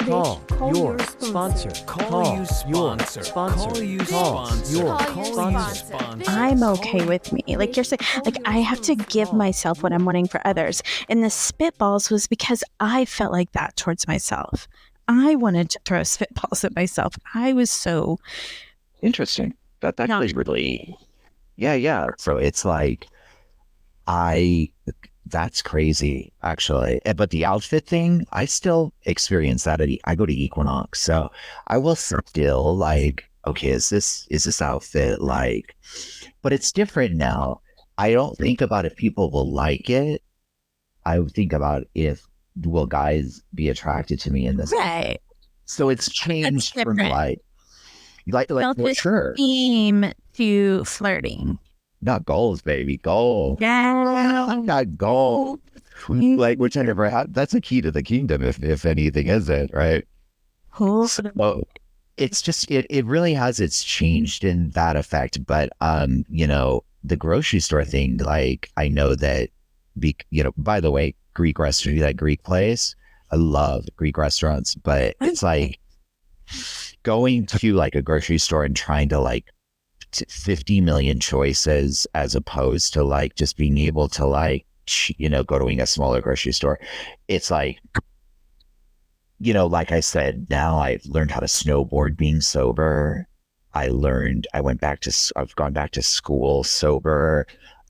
Call your sponsor. Call your sponsor. I'm okay with me. Like you're saying, like I have to give myself what I'm wanting for others. And the spitballs was because I felt like that towards myself. I wanted to throw spitballs at myself. I was so interesting. That's not actually really, yeah. So it's like, that's crazy, actually. But the outfit thing, I still experience that I go to Equinox, so I will still like, okay, is this outfit like? But it's different now. I don't think about if people will like it. I would think about if will guys be attracted to me in this. right. So it's changed from different. like well, sure, Theme to flirting. not goals, baby, goal. Yeah. Not gold. Like whichever that's a key to the kingdom, if anything is it, right? So it's just it really has its changed in that effect. But the grocery store thing, like I know that by the way, Greek restaurant, that Greek place, I love Greek restaurants, but it's like going to like a grocery store and trying to like 50 million choices as opposed to like just being able to like go to a smaller grocery store. It's like, like I said, now I've learned how to snowboard being sober. I've gone back to school sober.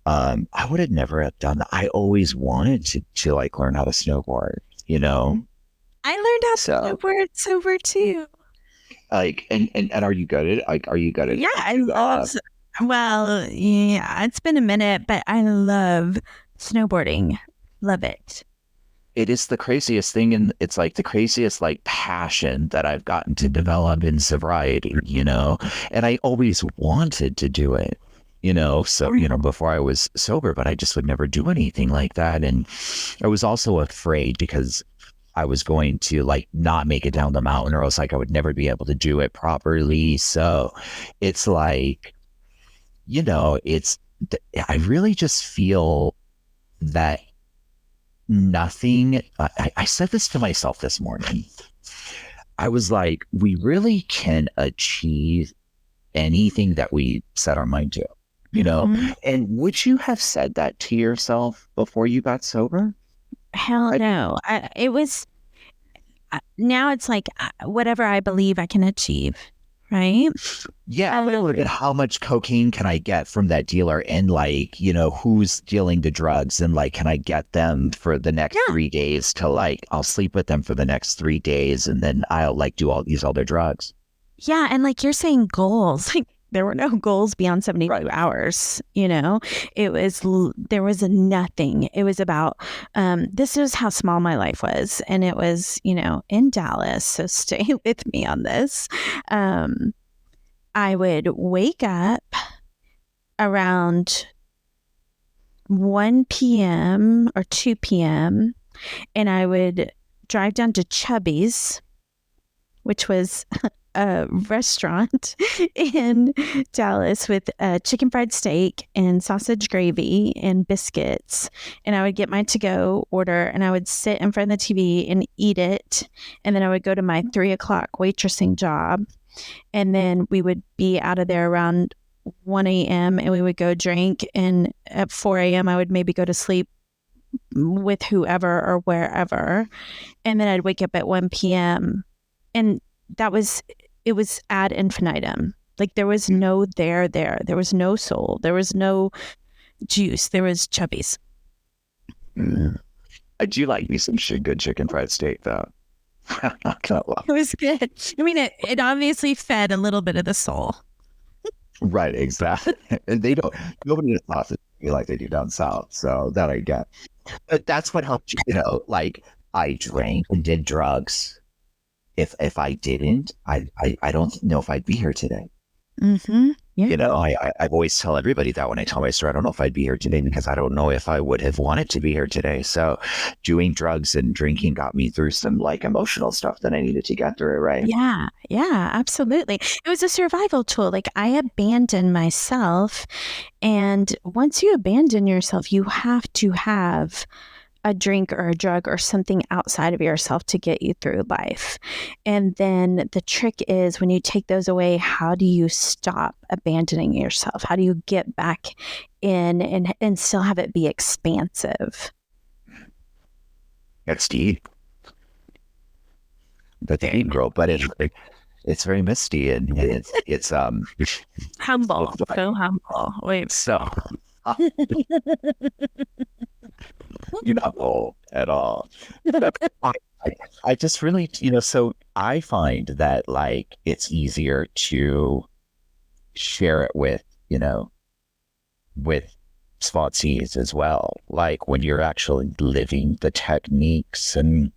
I would have never have done that. I always wanted to like learn how to snowboard, I learned how to snowboard sober too. Like, and are you good at it? Like, are you good at it? Yeah, I love. Well, yeah, it's been a minute, but I love snowboarding. Love it. It is the craziest thing, and it's like the craziest like passion that I've gotten to develop in sobriety, and I always wanted to do it, so, before I was sober, but I just would never do anything like that. And I was also afraid because I was going to like not make it down the mountain, or else like I would never be able to do it properly. So it's like, I really just feel that nothing, I said this to myself this morning. I was like, we really can achieve anything that we set our mind to, Mm-hmm. And would you have said that to yourself before you got sober? Hell no. It was, now it's like whatever I believe I can achieve, right? Yeah. And how much cocaine can I get from that dealer? And like, who's dealing the drugs? And like, can I get them for the next 3 days to like, I'll sleep with them for the next 3 days. And then I'll like do all these other drugs. Yeah. And like you're saying goals, like there were no goals beyond 72 hours, there was nothing. It was about, this is how small my life was. And it was, in Dallas. So stay with me on this. I would wake up around 1 p.m. or 2 p.m. and I would drive down to Chubby's, which was a restaurant in Dallas with chicken fried steak and sausage gravy and biscuits. And I would get my to-go order and I would sit in front of the TV and eat it. And then I would go to my 3:00 waitressing job. And then we would be out of there around 1 a.m. and we would go drink. And at 4 a.m. I would maybe go to sleep with whoever or wherever. And then I'd wake up at 1 p.m. And it was ad infinitum. Like there was no there. There was no soul. There was no juice. There was Chubby's. I do like me some good chicken fried steak though. It was good. I mean, it obviously fed a little bit of the soul. Right, exactly. And nobody does sausage like they do down south. So that I get. But that's what helped, like I drank and did drugs. If I didn't, I don't know if I'd be here today. Mm-hmm. Yeah. I've always tell everybody that when I tell my story, I don't know if I'd be here today because I don't know if I would have wanted to be here today. So doing drugs and drinking got me through some like emotional stuff that I needed to get through, right? Yeah, absolutely. It was a survival tool. Like I abandoned myself. And once you abandon yourself, you have to have a drink or a drug or something outside of yourself to get you through life. And then the trick is when you take those away, how do you stop abandoning yourself? How do you get back in and still have it be expansive? That's deep. That's deep, girl. But it's very misty and it's Humble. So humble. Wait. so you're not old at all. I just really, so I find that like it's easier to share it with, with sponsees as well. Like when you're actually living the techniques and,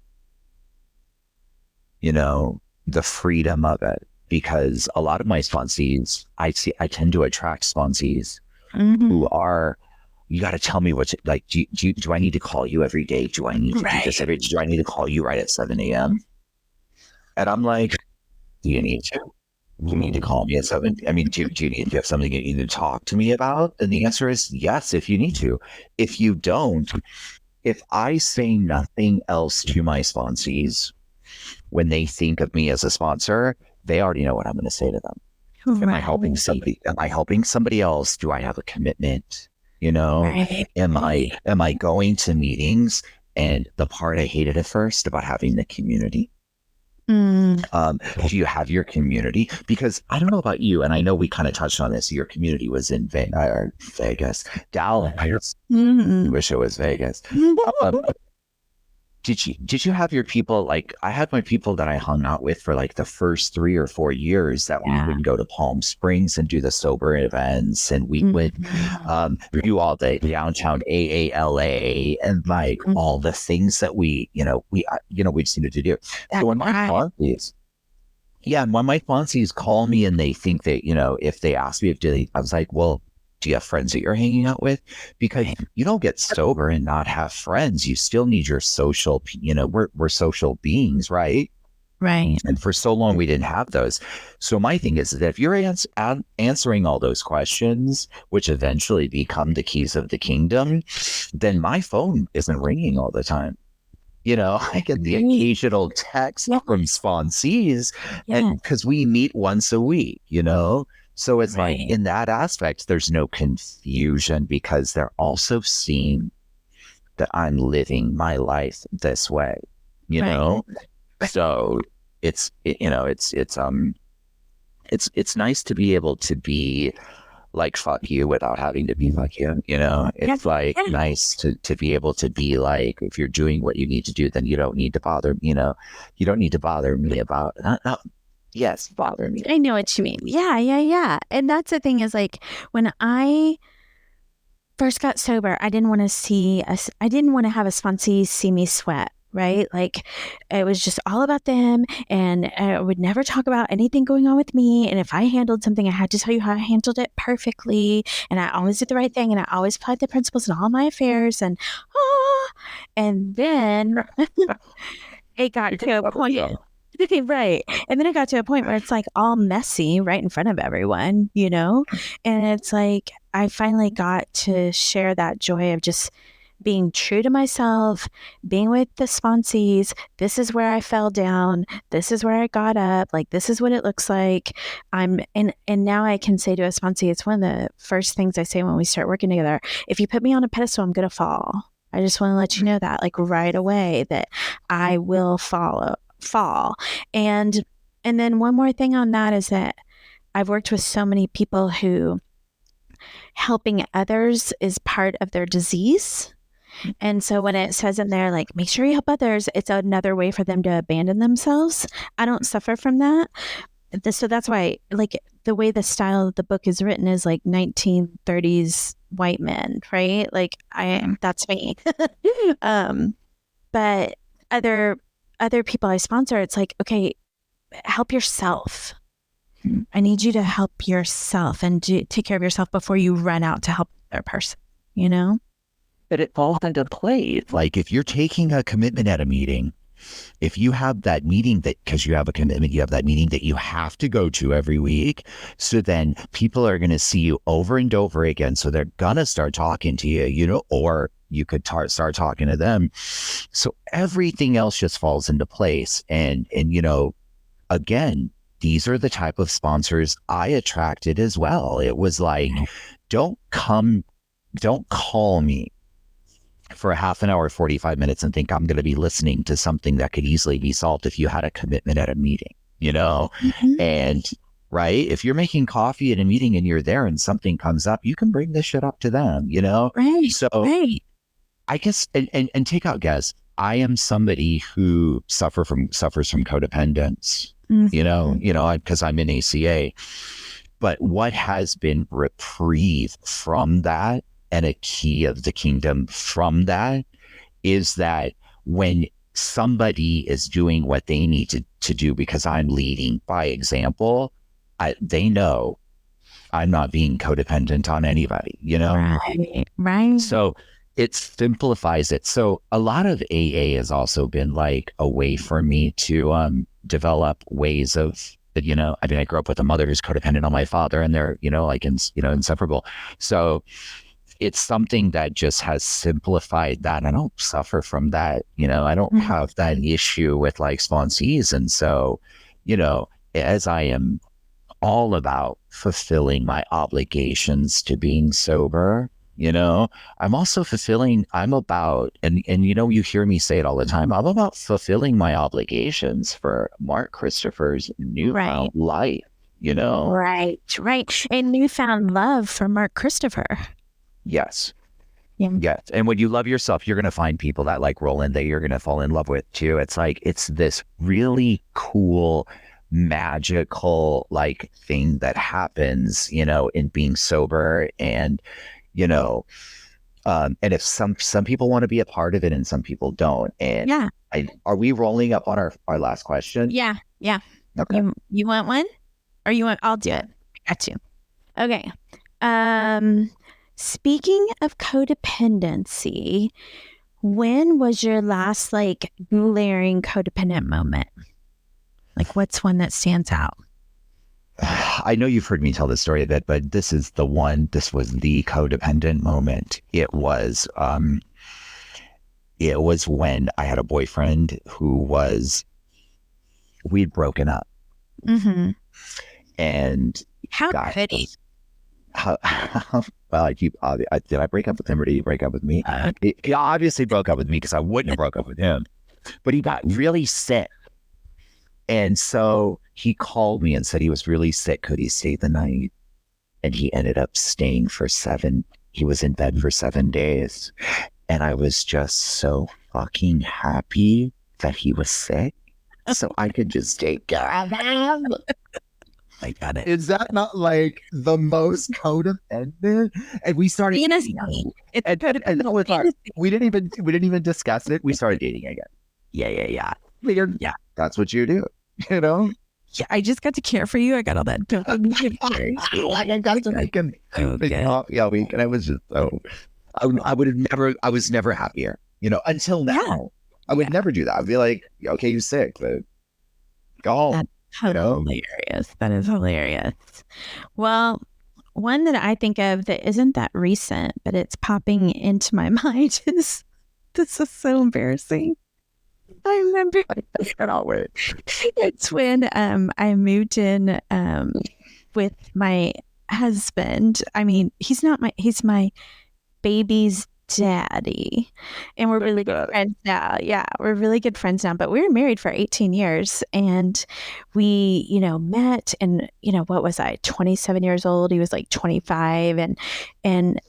the freedom of it. Because a lot of my sponsees, I tend to attract sponsees who are, you got to tell me what, do I need to call you every day? Do I need to do this do I need to call you right at 7 a.m.? And I'm like, do you need to? You need to call me at 7. I mean, do you have something you need to talk to me about? And the answer is yes, if you need to. If you don't, if I say nothing else to my sponsees, when they think of me as a sponsor, they already know what I'm going to say to them. Am I helping somebody? Am I helping somebody else? Do I have a commitment? Am I going to meetings? And the part I hated at first about having the community. Do you have your community? Because I don't know about you, and I know we kind of touched on this. Your community was in Vegas, Dallas. Wish it was Vegas. Did you have your people? Like I had my people that I hung out with for like the first 3 or 4 years that we would go to Palm Springs and do the sober events, and we would do all the downtown AALA and like all the things that we just needed to do. So when my sponsees, when my sponsees call me and they think that if they ask me I was like, well, do you have friends that you're hanging out with? Because you don't get sober and not have friends. You still need your social, we're social beings, right? Right. And for so long, we didn't have those. So my thing is that if you're answering all those questions, which eventually become the keys of the kingdom, then my phone isn't ringing all the time. I get the occasional text from sponsees and because we meet once a week, So it's like in that aspect, there's no confusion because they're also seeing that I'm living my life this way, So it's nice to be able to be like, fuck you without having to be fuck you, it's nice to be able to be like, if you're doing what you need to do, then you don't need to bother, you don't need to bother me about yes, bother me. I know what you mean. Yeah. And that's the thing is like when I first got sober, I didn't want to have a sponsee see me sweat, right? Like it was just all about them and I would never talk about anything going on with me. And if I handled something, I had to tell you how I handled it perfectly. And I always did the right thing. And I always applied the principles in all my affairs. And then it got to a point. Right. And then it got to a point where it's like all messy right in front of everyone, and it's like I finally got to share that joy of just being true to myself, being with the sponsees. This is where I fell down. This is where I got up. Like, this is what it looks like. And now I can say to a sponsee, it's one of the first things I say when we start working together. If you put me on a pedestal, I'm going to fall. I just want to let you know that like right away that I will fall. And then one more thing on that is that I've worked with so many people who helping others is part of their disease. And so when it says in there, like, make sure you help others, it's another way for them to abandon themselves. I don't suffer from that. So that's why, like, the way the style of the book is written is like 1930s white men, right? Like, that's me. But other people I sponsor, it's like, okay, help yourself. I need you to help yourself and take care of yourself before you run out to help another person, But it falls into place. Like if you're taking a commitment at a meeting if you have that meeting that, because you have a commitment, you have that meeting that you have to go to every week. So then people are going to see you over and over again. So they're going to start talking to you, you know, or you could start talking to them. So everything else just falls into place. And, you know, again, these are the type of sponsors I attracted as well. It was like, don't call me for a half an hour, 45 minutes and think I'm going to be listening to something that could easily be solved if you had a commitment at a meeting, you know? And right, if you're making coffee at a meeting and you're there and something comes up, you can bring this shit up to them, you know? Right. So I guess, and take out guess, I am somebody who suffers from codependence, you know, because I'm in ACA. But what has been reprieve from that, and a key of the kingdom from that, is that when somebody is doing what they need to do, because I'm leading by example, they know I'm not being codependent on anybody, you know? Right. So it simplifies it. So a lot of AA has also been like a way for me to develop ways of, you know, I mean, I grew up with a mother who's codependent on my father, and they're, you know, like, inseparable. So it's something that just has simplified that. I don't suffer from that. You know, I don't have that issue with like sponsees. And so, you know, as I am all about fulfilling my obligations to being sober, you know, I'm about, and you know, you hear me say it all the time, I'm about fulfilling my obligations for Mark Christopher's newfound life, you know? Right. And newfound love for Mark Christopher. Yes. Yeah. Yes. And when you love yourself, you're going to find people that like roll in that you're going to fall in love with too. It's like, it's this really cool, magical like thing that happens, you know, in being sober. And, you know, and if some people want to be a part of it and some people don't. And are we rolling up on our last question? Yeah. Okay. You want one? Or you want, I'll do it. Got you. Okay. Speaking of codependency, when was your last like glaring codependent moment? Like, what's one that stands out? I know you've heard me tell this story a bit, but this was the codependent moment. It was when I had a boyfriend we'd broken up. Mm-hmm. And how could he? Well, did I break up with him or did he break up with me? He obviously broke up with me because I wouldn't have broke up with him. But he got really sick. And so he called me and said he was really sick. Could he stay the night? And he ended up staying he was in bed for 7 days. And I was just so fucking happy that he was sick. So I could just take care of him. I got it. Is that not like the most codependent? And we started dating. And we didn't even discuss it. We started dating again. Yeah. Yeah. That's what you do, you know? Yeah, I just got to care for you. I got all that. I got to make him. And I was just I was never happier, you know, until now. Yeah. I would never do that. I'd be like, okay, you're sick, but go home. Hilarious. That is hilarious. Well, one that I think of that isn't that recent, but it's popping into my mind is, this is so embarrassing. I remember it's when I moved in with my husband. I mean, he's my baby's daddy, and we're really good friends now. Yeah, we're really good friends now, but we were married for 18 years, and we, you know, met, and, you know, what was I, 27 years old? He was like 25, and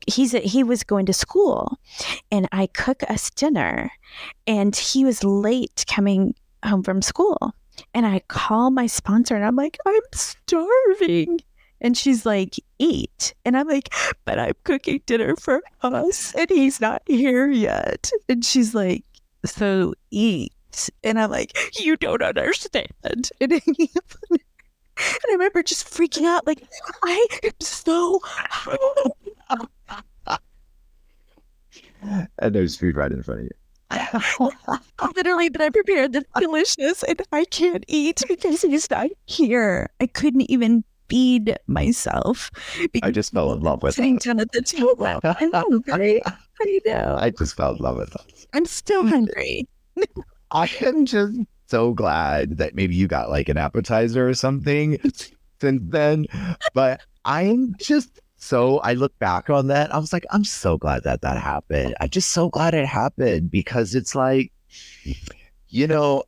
he was going to school, and I cook us dinner, and he was late coming home from school, and I call my sponsor, and I'm like, I'm starving. And she's like, eat. And I'm like, but I'm cooking dinner for us and he's not here yet. And she's like, so eat. And I'm like, you don't understand. And I remember just freaking out, like, I am so and there's food right in front of you. Literally, that I prepared that's delicious and I can't eat because he's not here. I couldn't even feed myself. I just fell in love with sitting it. down at the table. I know, right? I know. I just fell in love with it. I'm still hungry. I am just so glad that maybe you got like an appetizer or something since then. But I'm just I look back on that. I was like, I'm so glad that happened. I'm just so glad it happened because it's like,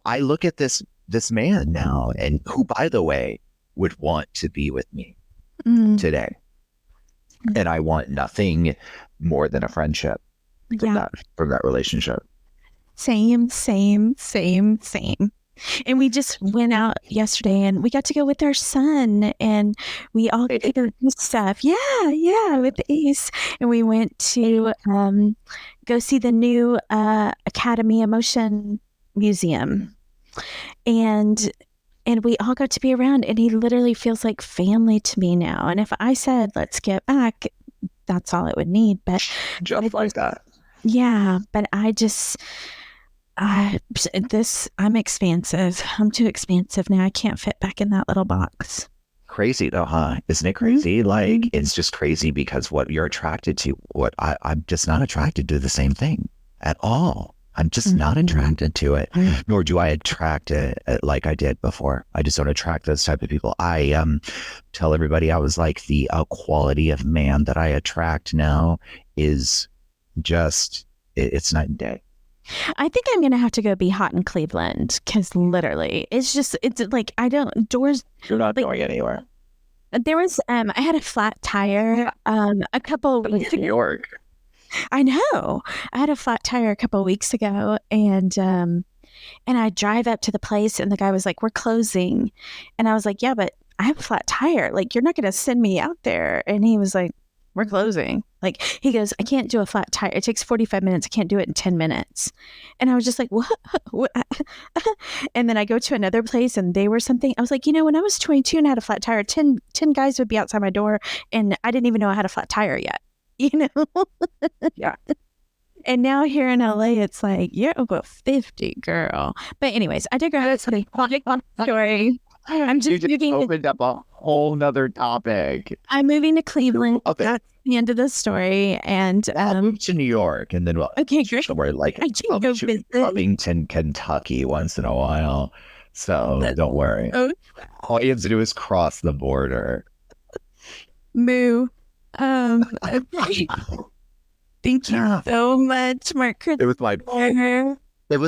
I look at this man now, and who, by the way, would want to be with me today. And I want nothing more than a friendship from that relationship. Same. And we just went out yesterday and we got to go with our son and we all did stuff. Yeah, with Ace. And we went to go see the new Academy of Motion Museum. And we all got to be around, and he literally feels like family to me now. And if I said, let's get back, that's all it would need. But Just like that. yeah, but I'm expansive. I'm too expansive now. I can't fit back in that little box. Crazy though, huh? Isn't it crazy? Like, it's just crazy because what you're attracted to, I'm just not attracted to the same thing at all. I'm just not attracted to it, nor do I attract it like I did before. I just don't attract those type of people. I tell everybody I was like, the quality of man that I attract now is just, it's night and day. I think I'm going to have to go be hot in Cleveland because literally it's like, doors. You're not going anywhere. There was, I had a flat tire a couple of weeks ago. New York. I know. I had a flat tire a couple of weeks ago, and I drive up to the place, and the guy was like, "We're closing," and I was like, "Yeah, but I have a flat tire. Like, you're not going to send me out there." And he was like, "We're closing." Like, he goes, "I can't do a flat tire. It takes 45 minutes. I can't do it in 10 minutes." And I was just like, "What?" And then I go to another place, and they were something. I was like, when I was 22 and had a flat tire, 10 guys would be outside my door, and I didn't even know I had a flat tire yet. Yeah. And now here in LA, it's like, you're over 50, girl. But anyways, I digress. That's a story. I'm just opened up a whole nother topic. I'm moving to Cleveland. Okay. That's the end of the story. And I'll move to New York, and then okay, great. somewhere like I can go visit Covington, Kentucky once in a while. So don't worry. Oh. All you have to do is cross the border. Moo. Thank you so much, Mark. It was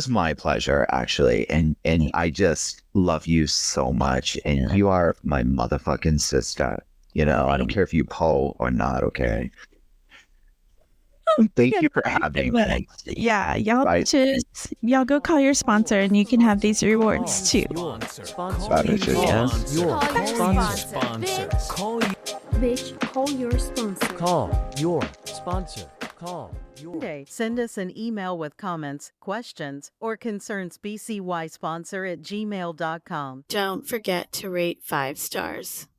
my pleasure, actually, and I just love you so much, and you are my motherfucking sister. I don't care if you Poe or not. Okay. Thank you for having me. Yeah, y'all Right. y'all go call your sponsor, and you can have these rewards too. Your sponsor. Sponsor. Your Call your sponsor. sponsor. Call Bitch, call your sponsor. your sponsor. Call your. Monday, send us an email with comments, questions, or concerns bcysponsor@gmail.com. Don't forget to rate 5 stars.